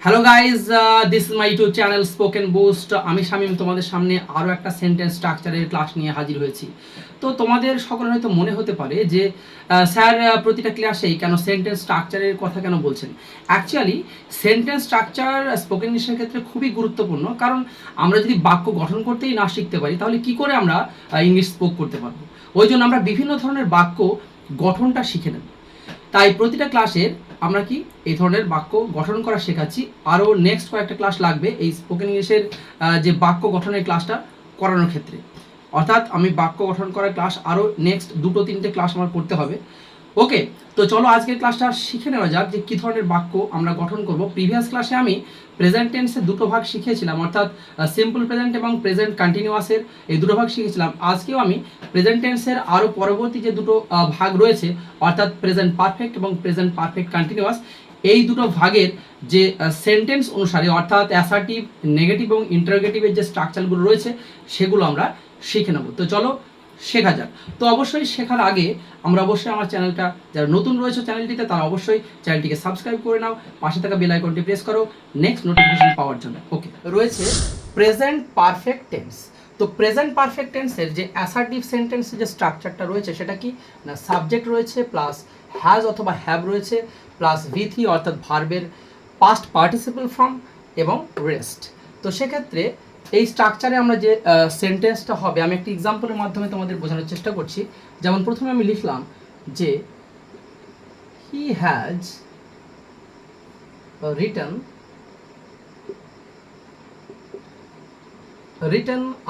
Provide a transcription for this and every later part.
Hello guys, this is my YouTube channel spoken boost. আমি শামীম তোমাদের সামনে আরও একটা সেন্টেন্স স্ট্রাকচারের ক্লাস নিয়ে হাজির হয়েছি। তো তোমাদের সকলের হয়তো মনে হতে পারে যে স্যার প্রতিটা ক্লাসেই কেন সেন্টেন্স স্ট্রাকচারের কথা কেন বলছেন। অ্যাকচুয়ালি সেন্টেন্স স্ট্রাকচার স্পোকেন ইংলিশের ক্ষেত্রে খুবই গুরুত্বপূর্ণ, কারণ আমরা যদি বাক্য গঠন করতেই না শিখতে পারি তাহলে কি করে আমরা ইংলিশ স্পোক করতে পারবো। ওই জন্য আমরা বিভিন্ন ধরনের বাক্য গঠনটা শিখে নেব। তাই প্রতিটা ক্লাসের আমরা কি এই ধরনের বাক্য গঠন করা শেখাচ্ছি। আরও নেক্সট কয়েকটা ক্লাস লাগবে এই স্পোকেন ইংলিশের যে বাক্য গঠনের ক্লাসটা করানোর ক্ষেত্রে। অর্থাৎ আমি বাক্য গঠন করার ক্লাস আরও নেক্সট 2-3টে ক্লাস আমার করতে হবে। ওকে, তো চলো আজকের ক্লাসটা শিখে নেওয়া যাক যে কী ধরনের বাক্য আমরা গঠন করব। প্রিভিয়াস ক্লাসে আমি প্রেজেন্ট টেন্সের দুটো ভাগ শিখিয়েছিলাম, অর্থাৎ সিম্পল প্রেজেন্ট এবং প্রেজেন্ট কন্টিনিউয়াসের এই দুটো ভাগ শিখেছিলাম। আজকেও আমি প্রেজেন্ট টেন্সের আরও পরবর্তী যে দুটো ভাগ রয়েছে, অর্থাৎ প্রেজেন্ট পারফেক্ট এবং প্রেজেন্ট পারফেক্ট কন্টিনিউয়াস, এই দুটো ভাগের যে সেন্টেন্স অনুসারে অর্থাৎ অ্যাসার্টিভ, নেগেটিভ এবং ইন্টারোগেটিভের যে স্ট্রাকচারগুলো রয়েছে সেগুলো আমরা শিখে নেব। তো চলো শেখা যাক। তো অবশ্যই শেখার আগে আমরা অবশ্যই আমার চ্যানেলটা, যারা নতুন রয়েছে চ্যানেলটিতে, তারা অবশ্যই চ্যানেলটিকে সাবস্ক্রাইব করে নাও, পাশে থাকা বেল আইকনটি প্রেস করো নেক্সট নোটিফিকেশন পাওয়ার জন্য। ওকে, রয়েছে প্রেজেন্ট পারফেক্ট টেন্স। তো প্রেজেন্ট পারফেক্ট টেন্সের যে অ্যাসার্টিভ সেন্টেন্সের যে স্ট্রাকচারটা রয়েছে সেটা কি না, সাবজেক্ট রয়েছে প্লাস হ্যাজ অথবা হ্যাভ রয়েছে প্লাস V3 অর্থাৎ ভার্বের পাস্ট পার্টিসিপল ফর্ম এবং রেস্ট। তো সেক্ষেত্রে এই স্ট্রাকচারে আমরা যে সেন্টেন্সটা হবে, আমি একটি এক্সাম্পলের মাধ্যমে তোমাদের বোঝানোর চেষ্টা করছি। যেমন প্রথমে আমি লিখলাম যে he has written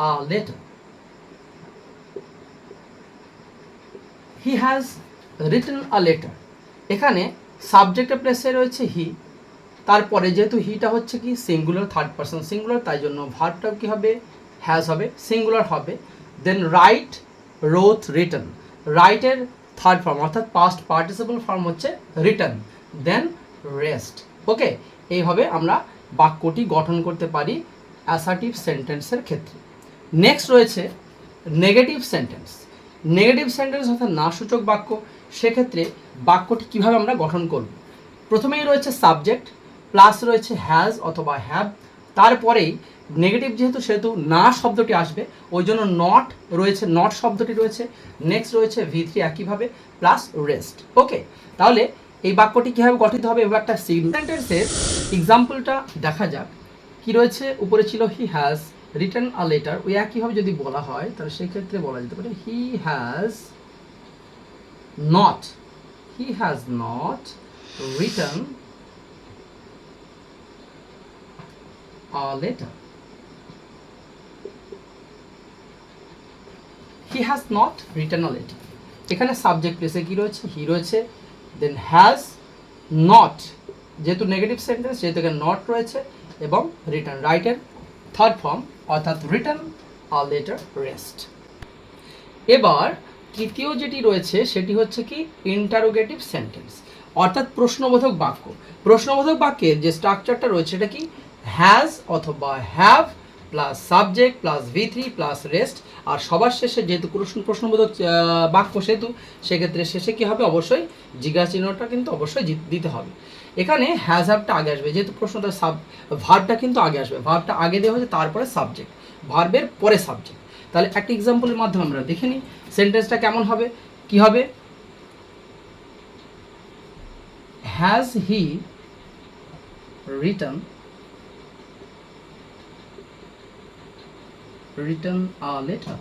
a letter. He has written a letter. এখানে সাবজেক্টের প্লেসে রয়েছে হি, তারপরে যেহেতু হিটা হচ্ছে কি সিঙ্গুলার, থার্ড পারসন সিঙ্গুলার, তাই জন্য ভার্বটাও কি হবে, হ্যাজ হবে, সিঙ্গুলার হবে। দেন রাইট, রোথ, রিটার্ন। রাইটের থার্ড ফর্ম অর্থাৎ পাস্ট পার্টিসিপল ফর্ম হচ্ছে রিটার্ন, দেন রেস্ট। ওকে, এইভাবে আমরা বাক্যটি গঠন করতে পারি অ্যাসার্টিভ সেন্টেন্সের ক্ষেত্রে। নেক্সট রয়েছে নেগেটিভ সেন্টেন্স। নেগেটিভ সেন্টেন্স অর্থাৎ না সূচক বাক্য। সেক্ষেত্রে বাক্যটি কীভাবে আমরা গঠন করব, প্রথমেই রয়েছে সাবজেক্ট প্লাস রয়েছে হ্যাজ অথবা হ্যাভ, তারপরেই নেগেটিভ যেহেতু সেহেতু না শব্দটি আসবে, ওই জন্য নট রয়েছে, নট শব্দটি রয়েছে। নেক্সট রয়েছে V3 একইভাবে প্লাস রেস্ট। ওকে, তাহলে এই বাক্যটি কীভাবে গঠিত হবে এবং একটা সেন্টেন্সের এক্সাম্পলটা দেখা যাক। কি রয়েছে, উপরে ছিল he has written a letter, ওই একইভাবে যদি বলা হয় তাহলে সেক্ষেত্রে বলা যেতে পারে he has not written a letter. He has not written a letter. এখানে সাবজেক্ট প্লেসে কি রয়েছে, হি রয়েছে, দেন হ্যাজ নট, যেহেতু নেগেটিভ সেন্টেন্স যেহেতু এখানে নট রয়েছে, এবং রিটার্ন, রাইটের থার্ড ফর্ম অর্থাৎ রিটার্ন আ লেটার রেস্ট। এবার তৃতীয় যেটি রয়েছে সেটি হচ্ছে কি ইন্টারোগেটিভ সেন্টেন্স অর্থাৎ প্রশ্নবোধক বাক্য। প্রশ্নবোধক বাক্যের যে স্ট্রাকচারটা রয়েছে এটা কি হ্যাজ অথবা have plus subject plus V3 plus rest, আর সবার শেষে যেহেতু প্রশ্নবোধক বাক্য সেহেতু সেক্ষেত্রে শেষে কী হবে, অবশ্যই জিজ্ঞাসা চিহ্নটা কিন্তু অবশ্যই দিতে হবে। এখানে হ্যাজ হ্যাভটা আগে আসবে, যেহেতু প্রশ্নটা ভার্বটা কিন্তু আগে আসবে, ভার্বটা আগে দেওয়া হচ্ছে, তারপরে সাবজেক্ট, ভার্বের পরে সাবজেক্ট। তাহলে একটা এক্সাম্পলের মাধ্যমে আমরা দেখে নিই সেন্টেন্সটা কেমন হবে। কি হবে, has he written a letter,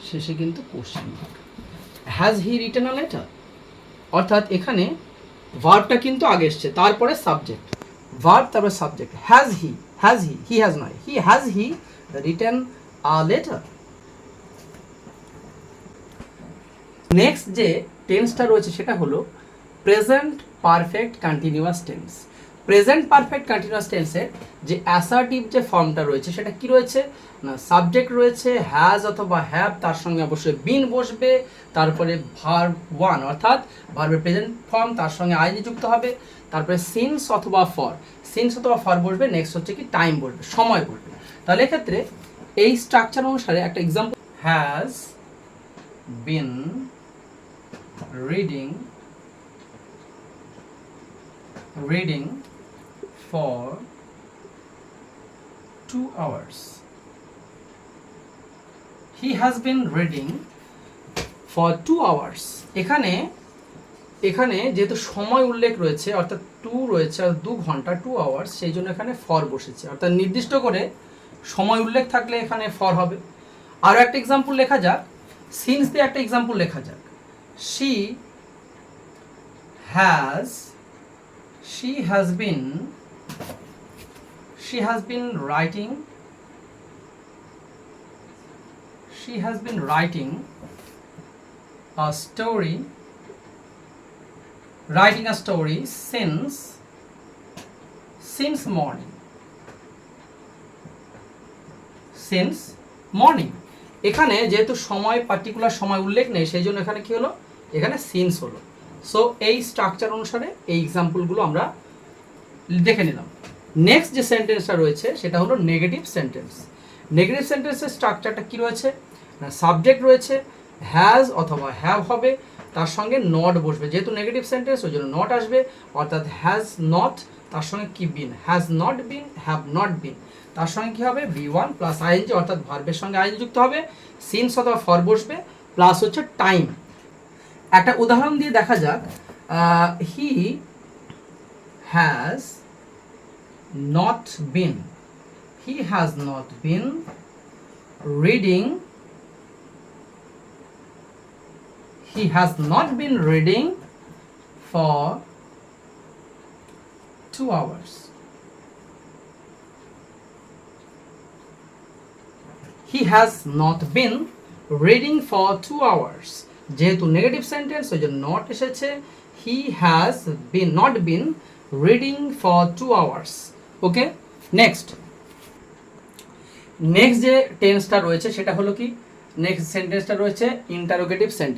শেষে কিন্তু question mark. Has he written a letter অর্থাৎ এখানে ভার্বটা কিন্তু আগে এসছে, তারপরে সাবজেক্ট, ভার্ব তারপরে সাবজেক্ট। হি হ্যাজ নয়, has he written a letter. Next যে টেন্সটা রয়েছে সেটা হলো present perfect continuous tense. Present perfect continuous টেন্সের যে অ্যাসার্টিভ যে ফর্মটা রয়েছে সেটা কি রয়েছে না, সাবজেক্ট রয়েছে হ্যাজ অথবা হ্যাভ, তার সঙ্গে অবশ্যই বিন বসবে, তারপরে ভার্ব ওয়ান অর্থাৎ ভার্বের প্রেজেন্ট ফর্ম, তার সঙ্গে আইএনজি যুক্ত হবে, তারপরে সিন্স অথবা ফর বসবে, নেক্সট হচ্ছে কি টাইম বসবে, সময় বসবে। তাহলে এক্ষেত্রে এই স্ট্রাকচার অনুসারে একটা example, has been reading reading for 2 hours. He has been reading for 2 hours. এখানে যেহেতু সময় উল্লেখ রয়েছে অর্থাৎ 2 রয়েছে আর 2 ঘন্টা 2 আওয়ার্স, সেই জন্য এখানে ফর বসেছে, অর্থাৎ নির্দিষ্ট করে সময় উল্লেখ থাকলে এখানে ফর হবে। আরও একটা এক্সাম্পল লেখা যাক, সিন্স দিয়ে একটা এক্সাম্পল লেখা যাক। she has been writing a story since morning. এখানে যেহেতু সময় পার্টিকুলার সময় উল্লেখ নেই, সেই জন্য এখানে কি হলো, এখানে সিন্স হলো। সো এই স্ট্রাকচার অনুসারে এই এক্সাম্পলগুলো আমরা দেখে নিলাম। নেক্সট যে সেন্টেন্সটা রয়েছে সেটা হলো নেগেটিভ সেন্টেন্স। নেগেটিভ সেন্টেন্সের স্ট্রাকচারটা কি রয়েছে, সাবজেক্ট রয়েছে, হ্যাজ অথবা হ্যাভ হবে, তার সঙ্গে নট বসবে, যেহেতু নেগেটিভ সেন্টেন্স ওই জন্য নট আসবে, অর্থাৎ হ্যাজ নট, তার সঙ্গে কি been, has not been, have not been, তার সঙ্গে কি হবে V1 প্লাস আইএনজি, অর্থাৎ ভার্বের সঙ্গে আইএনজি যুক্ত হবে, সিন্স অথবা ফর বসবে, প্লাস হচ্ছে টাইম। একটা উদাহরণ দিয়ে দেখা যাক, he has not bin reading for 2 hours. He has not been reading for 2 hours. যেহেতু নেগেটিভ সেন্টেন্স ওই জন্য নট এসেছে, he has not been reading for 2 hours. Okay, next যে টেন্সটা রয়েছে সেটা হলো কি, নেক্সট সেন্টেন্সটা রয়েছে ইন্টারোগেটিভ সেন্টেন্স।